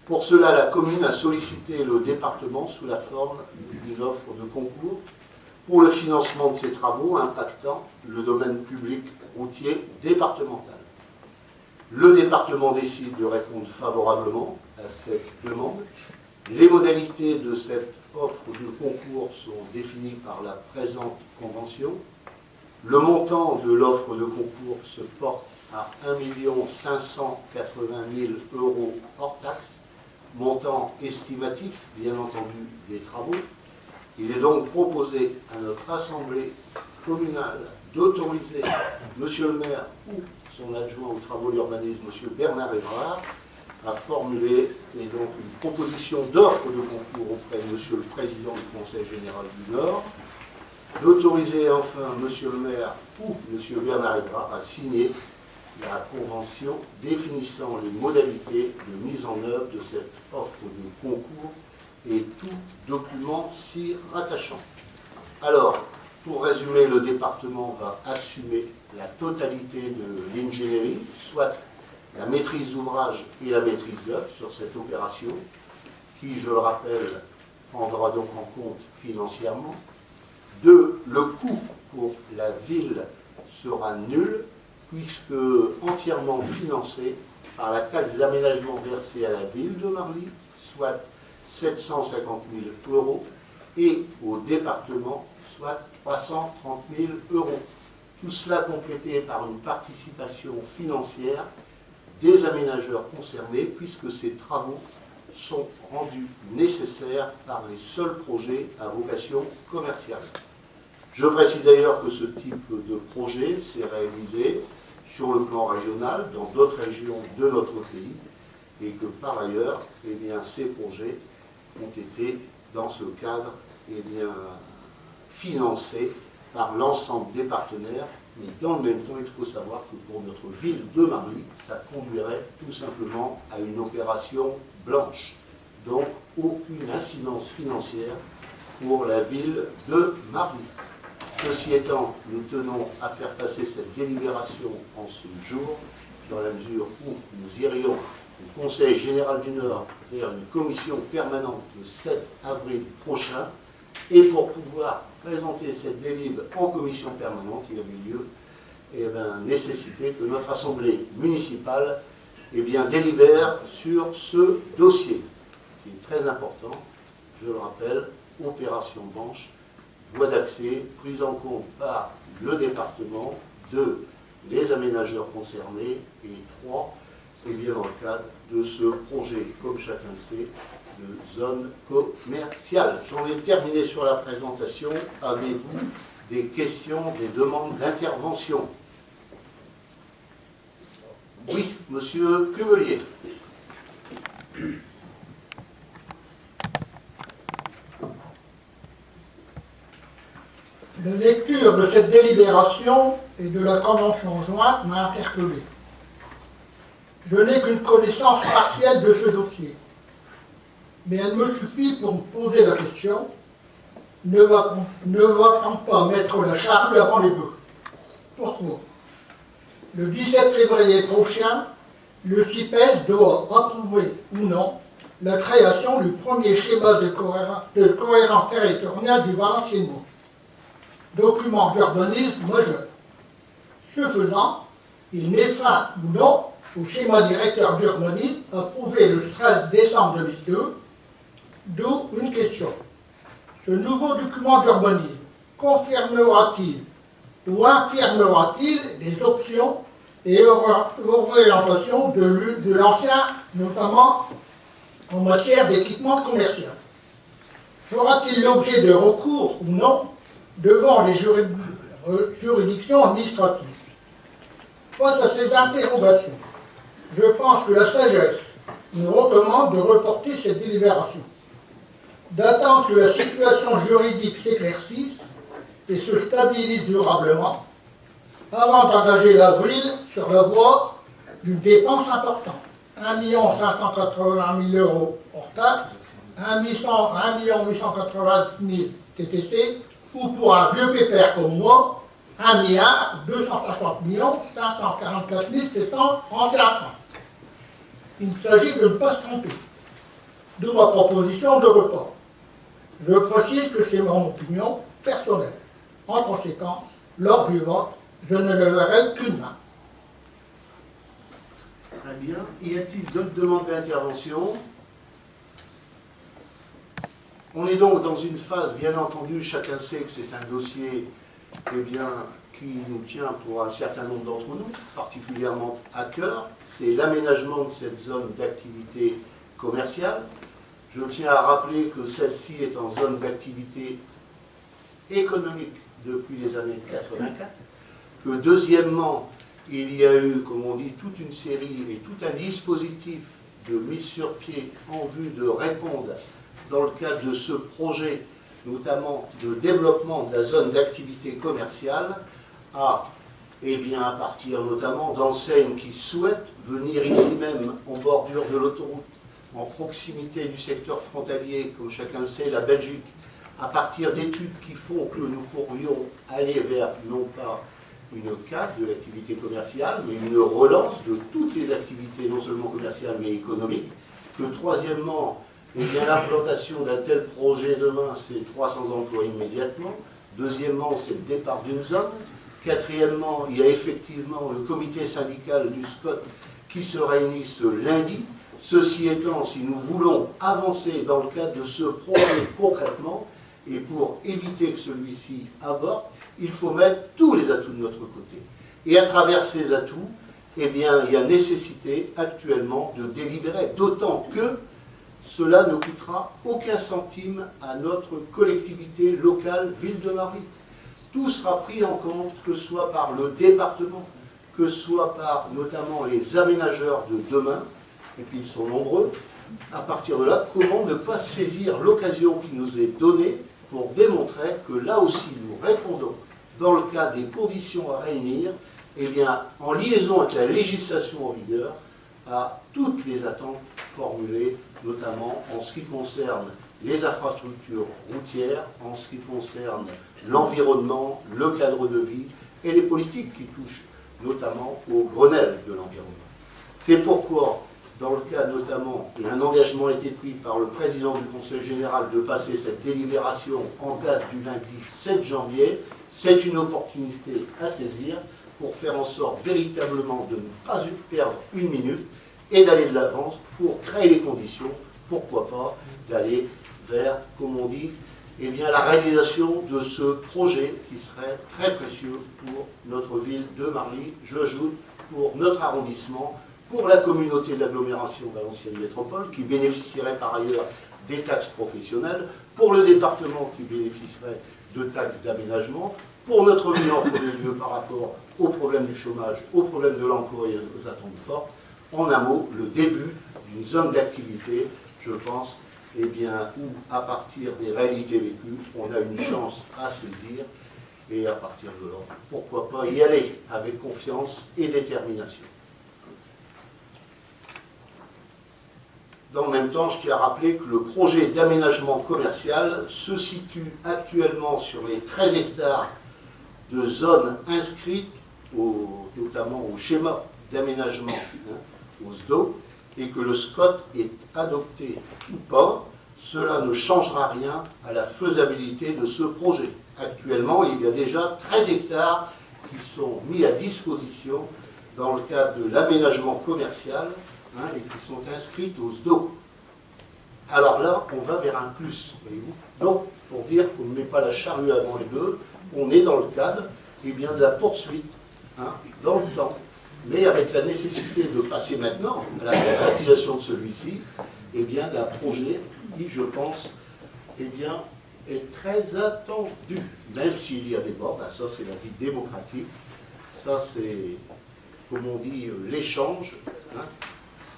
Pour cela, la commune a sollicité le département sous la forme d'une offre de concours pour le financement de ces travaux impactant le domaine public routier départemental. Le département décide de répondre favorablement à cette demande. Les modalités de cette offre de concours sont définies par la présente convention. Le montant de l'offre de concours se porte à 1 580 000 € hors taxe, montant estimatif, bien entendu, des travaux. Il est donc proposé à notre Assemblée communale d'autoriser Monsieur le maire ou son adjoint aux travaux d'urbanisme, Monsieur Bernard Évrard, à formuler et donc une proposition d'offre de concours auprès de Monsieur le Président du Conseil général du Nord, d'autoriser enfin Monsieur le maire ou Monsieur Bernard Évrard à signer la convention définissant les modalités de mise en œuvre de cette offre de concours et tout document s'y rattachant. Alors, pour résumer, le département va assumer la totalité de l'ingénierie, soit la maîtrise d'ouvrage et la maîtrise d'œuvre sur cette opération, qui, je le rappelle, prendra donc en compte financièrement. 2. Le coût pour la ville sera nul, puisque entièrement financé par la taxe d'aménagement versée à la ville de Marly, soit 750 000 €, et au département, soit 330 000 €. Tout cela complété par une participation financière des aménageurs concernés, puisque ces travaux sont rendus nécessaires par les seuls projets à vocation commerciale. Je précise d'ailleurs que ce type de projet s'est réalisé sur le plan régional dans d'autres régions de notre pays et que par ailleurs, eh bien, ces projets ont été dans ce cadre financés par l'ensemble des partenaires. Mais dans le même temps, il faut savoir que pour notre ville de Marly, ça conduirait tout simplement à une opération blanche. Donc, aucune incidence financière pour la ville de Marly. Ceci étant, nous tenons à faire passer cette délibération en ce jour, dans la mesure où nous irions au Conseil général du Nord vers une commission permanente le 7 avril prochain. Et pour pouvoir présenter cette délib en commission permanente, il y avait lieu nécessité que notre Assemblée municipale délibère sur ce dossier, qui est très important, je le rappelle, opération blanche, voie d'accès prise en compte par le département, 2, les aménageurs concernés, et 3, et bien dans le cadre de ce projet, comme chacun le sait, de zone commerciale. J'en ai terminé sur la présentation. Avez-vous des questions, des demandes d'intervention? Oui, monsieur Cuvelier. La lecture de cette délibération et de la convention jointe m'a interpellé. Je n'ai qu'une connaissance partielle de ce dossier, mais elle me suffit pour me poser la question, ne va-t-on pas mettre la charrue avant les bœufs? Pourquoi? Le 17 février prochain, le CIPES doit approuver ou non la création du premier schéma de cohérence territoriale du Valenciennois, document d'urbanisme majeur. Ce faisant, il met fin ou non au schéma directeur d'urbanisme approuvé le 13 décembre 2002, d'où une question. Ce nouveau document d'urbanisme confirmera-t-il ou infirmera-t-il les options et orientations de l'ancien, notamment en matière d'équipement commercial? Fera-t-il l'objet de recours ou non devant les juridictions administratives? Face à ces interrogations, je pense que la sagesse nous recommande de reporter cette délibération, d'attendre que la situation juridique s'éclaircisse et se stabilise durablement, avant d'engager la ville sur la voie d'une dépense importante. 1 580 000 € hors taxe, 1 880 000 TTC, ou pour un vieux pépère comme moi, 1 250 544 700 francs CFA. Il s'agit de ne pas se tromper. D'où ma proposition de report. Je précise que c'est mon opinion personnelle. En conséquence, lors du vote, je ne leverai qu'une main. Très bien. Y a-t-il d'autres demandes d'intervention? On est donc dans une phase, bien entendu, chacun sait que c'est un dossier qui nous tient pour un certain nombre d'entre nous, particulièrement à cœur. C'est l'aménagement de cette zone d'activité commerciale. Je tiens à rappeler que celle-ci est en zone d'activité économique depuis les années 84. Que deuxièmement, il y a eu, comme on dit, toute une série et tout un dispositif de mise sur pied en vue de répondre dans le cadre de ce projet, notamment de développement de la zone d'activité commerciale, à partir notamment d'enseignes qui souhaitent venir ici même en bordure de l'autoroute, en proximité du secteur frontalier, comme chacun le sait, la Belgique, à partir d'études qui font que nous pourrions aller vers non pas une casse de l'activité commerciale, mais une relance de toutes les activités, non seulement commerciales, mais économiques. Que troisièmement, l'implantation d'un tel projet demain, c'est 300 emplois immédiatement. Deuxièmement, c'est le départ d'une zone. Quatrièmement, il y a effectivement le comité syndical du SCOT qui se réunit ce lundi. Ceci étant, si nous voulons avancer dans le cadre de ce projet concrètement, et pour éviter que celui-ci avorte, il faut mettre tous les atouts de notre côté. Et à travers ces atouts, il y a nécessité actuellement de délibérer, d'autant que cela ne coûtera aucun centime à notre collectivité locale, ville de Marly. Tout sera pris en compte, que ce soit par le département, que ce soit par notamment les aménageurs de demain, et puis ils sont nombreux. À partir de là, comment ne pas saisir l'occasion qui nous est donnée pour démontrer que là aussi nous répondons, dans le cas des conditions à réunir, en liaison avec la législation en vigueur, à toutes les attentes formulées, notamment en ce qui concerne les infrastructures routières, en ce qui concerne l'environnement, le cadre de vie et les politiques qui touchent notamment au Grenelle de l'environnement. C'est pourquoi, dans le cas notamment, un engagement a été pris par le président du Conseil général de passer cette délibération en date du lundi 7 janvier. C'est une opportunité à saisir pour faire en sorte véritablement de ne pas perdre une minute et d'aller de l'avance pour créer les conditions, pourquoi pas, d'aller vers, comme on dit, la réalisation de ce projet qui serait très précieux pour notre ville de Marly, j'ajoute pour notre arrondissement, pour la communauté d'agglomération Valenciennes Métropole, qui bénéficierait par ailleurs des taxes professionnelles, pour le département qui bénéficierait de taxes d'aménagement, pour notre ville en premier lieu par rapport au problème du chômage, au problème de l'emploi et aux attentes fortes. En un mot, le début d'une zone d'activité, je pense, eh bien, où à partir des réalités vécues, on a une chance à saisir et à partir de là, pourquoi pas y aller avec confiance et détermination. Dans le même temps, je tiens à rappeler que le projet d'aménagement commercial se situe actuellement sur les 13 hectares de zones inscrites, notamment au schéma d'aménagement, au SDO, et que le SCOT est adopté ou pas, cela ne changera rien à la faisabilité de ce projet. Actuellement, il y a déjà 13 hectares qui sont mis à disposition dans le cadre de l'aménagement commercial, et qui sont inscrites au SDO. Alors là, on va vers un plus, voyez-vous. Donc, pour dire qu'on ne met pas la charrue avant les bœufs, on est dans le cadre bien, de la poursuite, dans le temps, mais avec la nécessité de passer maintenant à la concrétisation de celui-ci, bien, d'un projet qui, je pense, bien, est très attendu, même s'il y a des bords, ça c'est la vie démocratique, ça c'est, comme on dit, l'échange,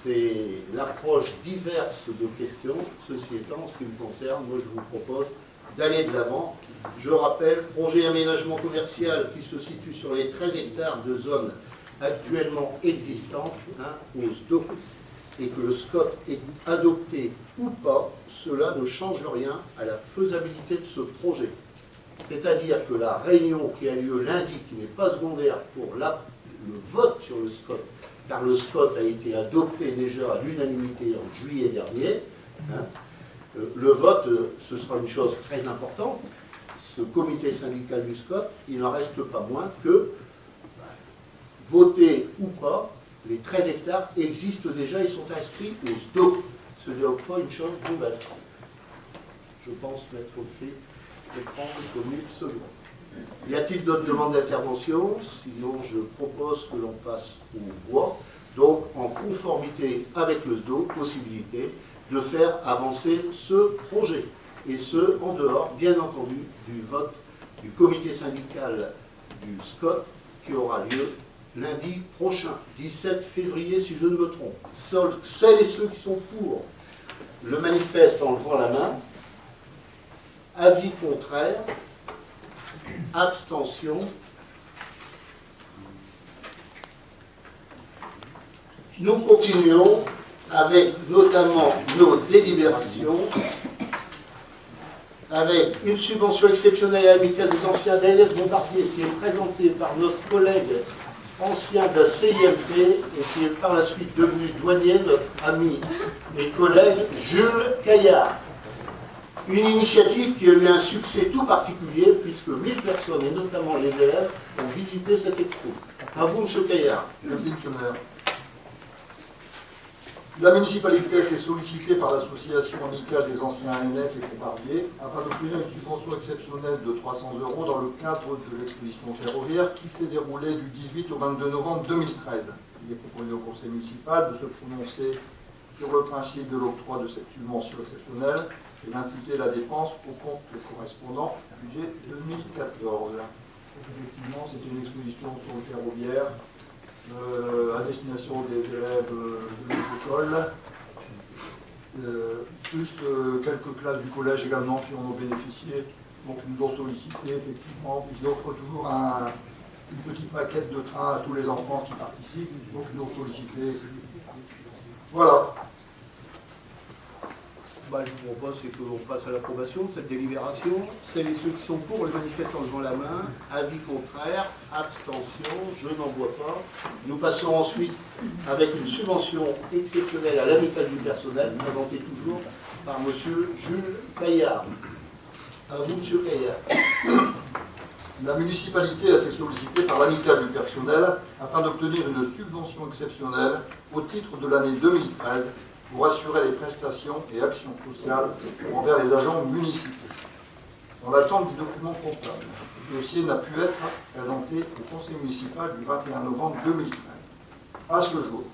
c'est l'approche diverse de questions. Ceci étant, en ce qui me concerne, moi je vous propose d'aller de l'avant. Je rappelle, projet d'aménagement commercial qui se situe sur les 13 hectares de zones actuellement existantes, au SDO, et que le SCOT est adopté ou pas, cela ne change rien à la faisabilité de ce projet. C'est-à-dire que la réunion qui a lieu lundi, qui n'est pas secondaire pour le vote sur le SCOT, car le SCOT a été adopté déjà à l'unanimité en juillet dernier, le vote, ce sera une chose très importante. Ce comité syndical du SCOT, il n'en reste pas moins que, voter ou pas, les 13 hectares existent déjà et sont inscrits au SDO. Ce n'est donc pas une chose nouvelle. Je pense m'être fait comprendre comme il se doit. Y a-t-il d'autres demandes d'intervention? Sinon, je propose que l'on passe aux voix. Donc, en conformité avec le SDO, possibilité de faire avancer ce projet. Et ce, en dehors, bien entendu, du vote du comité syndical du SCOT qui aura lieu lundi prochain, 17 février, si je ne me trompe. Celles et ceux qui sont pour le manifeste en levant la main. Avis contraire. Abstention. Nous continuons avec notamment nos délibérations, avec une subvention exceptionnelle à l'amicale des anciens d'élèves Bombardier qui est présentée par notre collègue ancien de la CIMP et qui est par la suite devenu douanier, notre ami et collègue Jules Caillard. Une initiative qui a eu un succès tout particulier puisque 1000 personnes, et notamment les élèves, ont visité cette expo. À vous, M. Caillard. Merci, M. le maire. La municipalité a été sollicitée par l'association amicale des anciens ANF et Bombardier afin d'obtenir une subvention exceptionnelle de 300 € dans le cadre de l'exposition ferroviaire qui s'est déroulée du 18 au 22 novembre 2013. Il est proposé au conseil municipal de se prononcer sur le principe de l'octroi de cette subvention exceptionnelle et d'imputer la dépense au compte correspondant au budget 2014. Effectivement, c'est une exposition sur le ferroviaire à destination des élèves de l'école, plus quelques classes du collège également qui en ont bénéficié. Donc ils nous ont sollicité, effectivement, ils offrent toujours une petite maquette de train à tous les enfants qui participent, donc ils nous ont sollicité. Voilà. Je vous propose que l'on passe à l'approbation de cette délibération. Celles et ceux qui sont pour le manifeste en levant la main. Avis contraire, abstention, je n'en vois pas. Nous passons ensuite avec une subvention exceptionnelle à l'amicale du personnel, présentée toujours par M. Jules Caillard. À vous, M. Caillard. La municipalité a été sollicitée par l'amicale du personnel afin d'obtenir une subvention exceptionnelle au titre de l'année 2013 pour assurer les prestations et actions sociales envers les agents municipaux. Dans l'attente du document comptable, le dossier n'a pu être présenté au conseil municipal du 21 novembre 2013. À ce jour,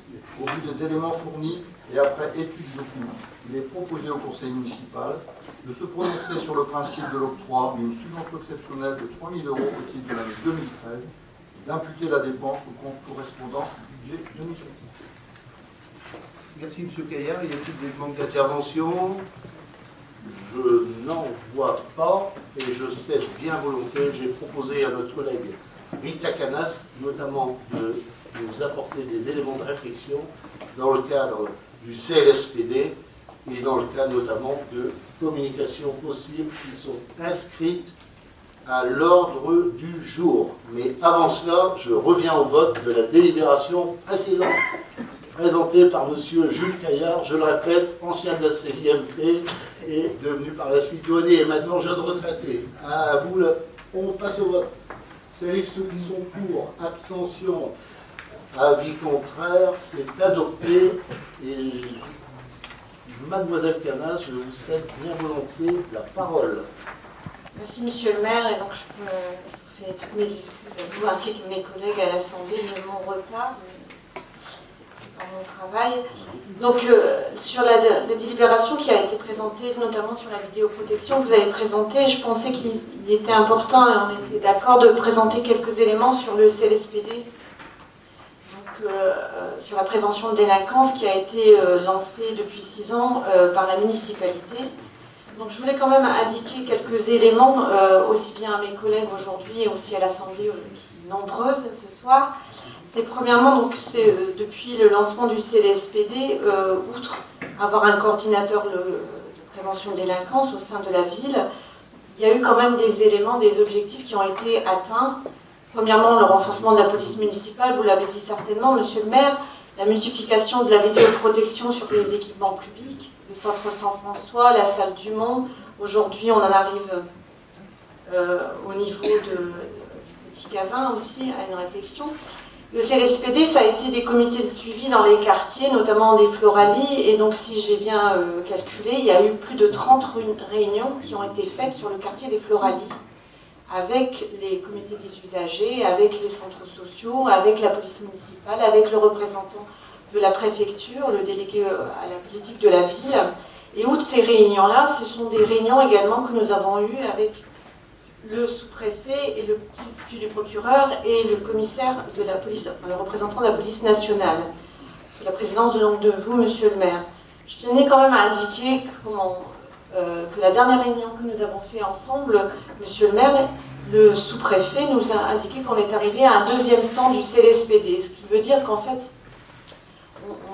au vu des éléments fournis et après étude du document, il est proposé au conseil municipal de se prononcer sur le principe de l'octroi d'une subvention exceptionnelle de 3 000 € au titre de l'année 2013 et d'imputer la dépense au compte correspondant du budget 2014. Merci M. Caillard. Y a-t-il des demandes d'intervention? Je n'en vois pas et je cède bien volontiers. J'ai proposé à notre collègue Rita Canas, notamment de nous apporter des éléments de réflexion dans le cadre du CLSPD et dans le cadre notamment de communications possibles qui sont inscrites à l'ordre du jour. Mais avant cela, je reviens au vote de la délibération précédente, présentée par M. Jules Caillard, je le répète, ancien de la CIMT et devenu par la suite douanier et maintenant jeune retraité. À vous, on passe au vote. Ceux qui sont pour, abstention, avis contraire, c'est adopté. Et Mademoiselle Canas, je vous cède bien volontiers la parole. Merci Monsieur le maire, et donc je vous fais toutes mes excuses à vous ainsi que mes collègues à l'Assemblée de mon retard dans mon travail. Donc sur la délibération qui a été présentée, notamment sur la vidéoprotection que vous avez présentée, je pensais qu'il était important, et on était d'accord, de présenter quelques éléments sur le CLSPD, donc sur la prévention de délinquance qui a été lancée depuis 6 ans par la municipalité. Donc je voulais quand même indiquer quelques éléments, aussi bien à mes collègues aujourd'hui et aussi à l'Assemblée, nombreuses ce soir. C'est premièrement, donc, depuis le lancement du CLSPD, outre avoir un coordinateur de prévention de délinquance au sein de la ville, il y a eu quand même des éléments, des objectifs qui ont été atteints. Premièrement, le renforcement de la police municipale, vous l'avez dit certainement, Monsieur le maire, la multiplication de la vidéoprotection sur les équipements publics, le centre Saint-François, la salle du Mont. Aujourd'hui, on en arrive au niveau du petit Cavin aussi, à une réflexion. Le CLSPD, ça a été des comités de suivi dans les quartiers, notamment des Floralies, et donc si j'ai bien calculé, il y a eu plus de 30 réunions qui ont été faites sur le quartier des Floralies, avec les comités des usagers, avec les centres sociaux, avec la police municipale, avec le représentant de la préfecture, le délégué à la politique de la ville. Et outre ces réunions-là, ce sont des réunions également que nous avons eues avec le sous-préfet et le substitut du procureur et le commissaire de la police, le représentant de la police nationale, sous la présidence de vous, Monsieur le maire. Je tenais quand même à indiquer que la dernière réunion que nous avons fait ensemble, Monsieur le maire, le sous-préfet nous a indiqué qu'on est arrivé à un deuxième temps du CLSPD, ce qui veut dire qu'en fait,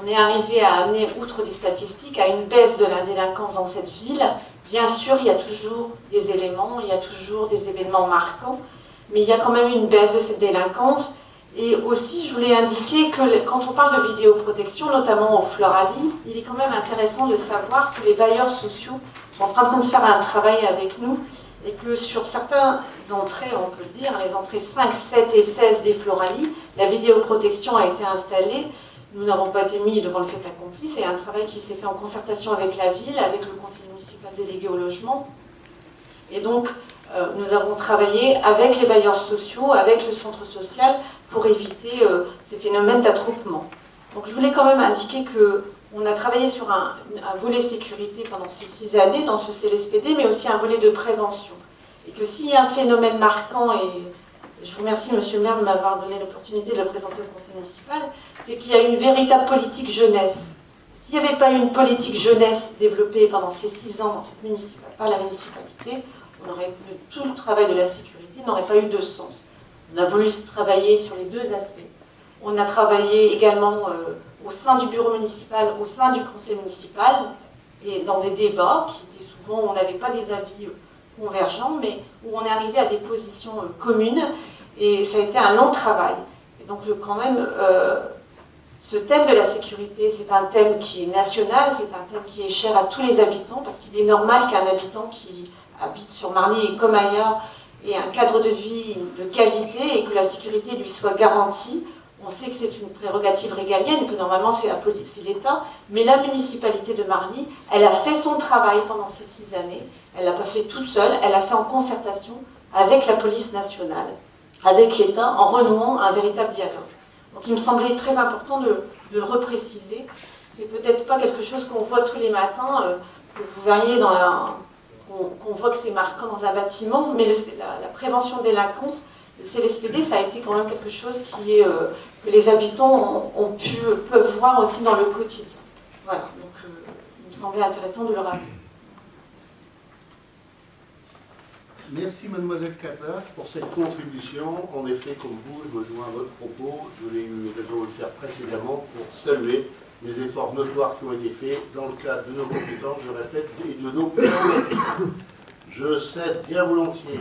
on est arrivé à amener, outre des statistiques, à une baisse de la délinquance dans cette ville. Bien sûr, il y a toujours des éléments, il y a toujours des événements marquants, mais il y a quand même une baisse de cette délinquance. Et aussi, je voulais indiquer que quand on parle de vidéoprotection, notamment au Floralies, il est quand même intéressant de savoir que les bailleurs sociaux sont en train de faire un travail avec nous et que sur certaines entrées, on peut le dire, les entrées 5, 7 et 16 des Floralies, la vidéoprotection a été installée. Nous n'avons pas été mis devant le fait accompli, c'est un travail qui s'est fait en concertation avec la ville, avec le conseil municipal délégué au logement. Et donc, nous avons travaillé avec les bailleurs sociaux, avec le centre social, pour éviter ces phénomènes d'attroupement. Donc je voulais quand même indiquer qu'on a travaillé sur un volet sécurité pendant ces 6 années dans ce CLSPD, mais aussi un volet de prévention. Et que s'il y a un phénomène marquant, et je vous remercie, Monsieur le maire, de m'avoir donné l'opportunité de le présenter au conseil municipal, c'est qu'il y a une véritable politique jeunesse. S'il n'y avait pas eu une politique jeunesse développée pendant ces 6 ans par la municipalité, tout le travail de la sécurité n'aurait pas eu de sens. On a voulu travailler sur les 2 aspects. On a travaillé également au sein du bureau municipal, au sein du conseil municipal, et dans des débats qui étaient souvent, on n'avait pas des avis convergents, mais où on est arrivé à des positions communes, et ça a été un long travail. Et donc, quand même, ce thème de la sécurité, c'est un thème qui est national, c'est un thème qui est cher à tous les habitants, parce qu'il est normal qu'un habitant qui habite sur Marly et comme ailleurs ait un cadre de vie de qualité et que la sécurité lui soit garantie. On sait que c'est une prérogative régalienne, que normalement c'est l'État, mais la municipalité de Marly, elle a fait son travail pendant ces 6 années. Elle ne l'a pas fait toute seule, elle l'a fait en concertation avec la police nationale, avec l'État, en renouant un véritable dialogue. Donc il me semblait très important de le repréciser. C'est peut-être pas quelque chose qu'on voit tous les matins, que vous verriez qu'on voit que c'est marquant dans un bâtiment, mais la prévention des délinquances, le CLSPD, ça a été quand même quelque chose que les habitants peuvent voir aussi dans le quotidien. Voilà, donc il me semblait intéressant de le rappeler. Merci mademoiselle Catlas pour cette contribution. En effet, comme vous, je rejoins votre propos. Je l'ai eu raison de le faire précédemment pour saluer les efforts notoires qui ont été faits dans le cadre de nos compétences, je répète, et de nos prérogatives. Je cède bien volontiers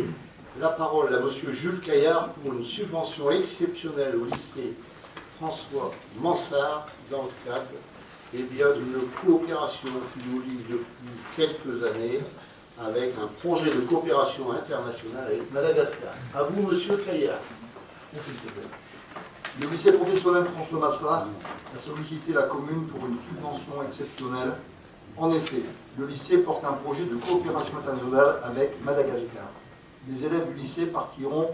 la parole à monsieur Jules Caillard pour une subvention exceptionnelle au lycée François Mansart dans le cadre d'une coopération qui nous lie depuis quelques années avec un projet de coopération internationale avec Madagascar. À vous, monsieur Caillard. Le lycée professionnel François Mansart a sollicité la commune pour une subvention exceptionnelle. En effet, le lycée porte un projet de coopération internationale avec Madagascar. Les élèves du lycée partiront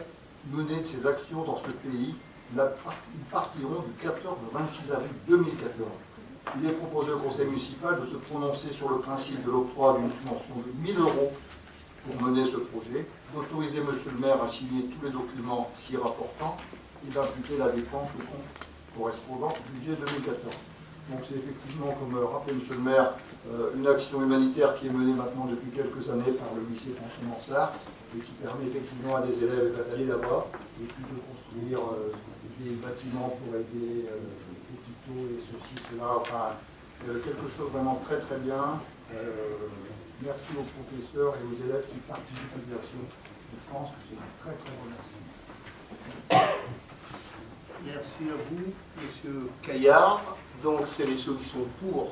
mener ces actions dans ce pays. Ils partiront du 14 au 26 avril 2014. Il est proposé au conseil municipal de se prononcer sur le principe de l'octroi d'une subvention de 1 000 € pour mener ce projet, d'autoriser monsieur le maire à signer tous les documents s'y rapportant et d'imputer la dépense au compte correspondant au budget 2014. Donc c'est effectivement, comme rappelait monsieur le maire, une action humanitaire qui est menée maintenant depuis quelques années par le lycée François Mansart et qui permet effectivement à des élèves d'aller là-bas et puis de construire des bâtiments pour aider hôpitaux et ceci, cela, enfin, quelque chose vraiment très très bien. Merci aux professeurs et aux élèves qui participent à l'action. Je pense que c'est un très très bon merci. Merci à vous, monsieur Caillard. Donc, c'est les ceux qui sont pour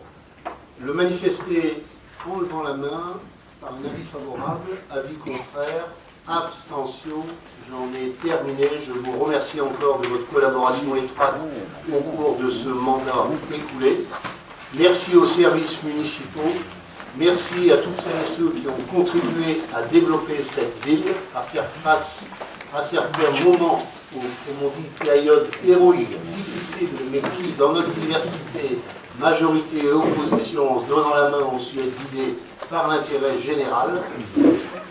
le manifester en levant la main par un avis favorable, avis contraire, abstention. J'en ai terminé. Je vous remercie encore de votre collaboration étroite au cours de ce mandat écoulé. Merci aux services municipaux. Merci à toutes celles et ceux qui ont contribué à développer cette ville, à faire face à certains moments, comme on dit, périodes héroïques, difficiles, mais qui, dans notre diversité, majorité et opposition, en se donnant la main, on su être guidés par l'intérêt général.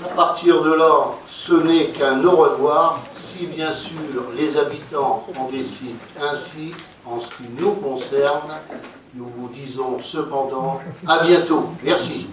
À partir de là, ce n'est qu'un au revoir, si bien sûr les habitants en décident ainsi en ce qui nous concerne. Nous vous disons cependant à bientôt. Merci.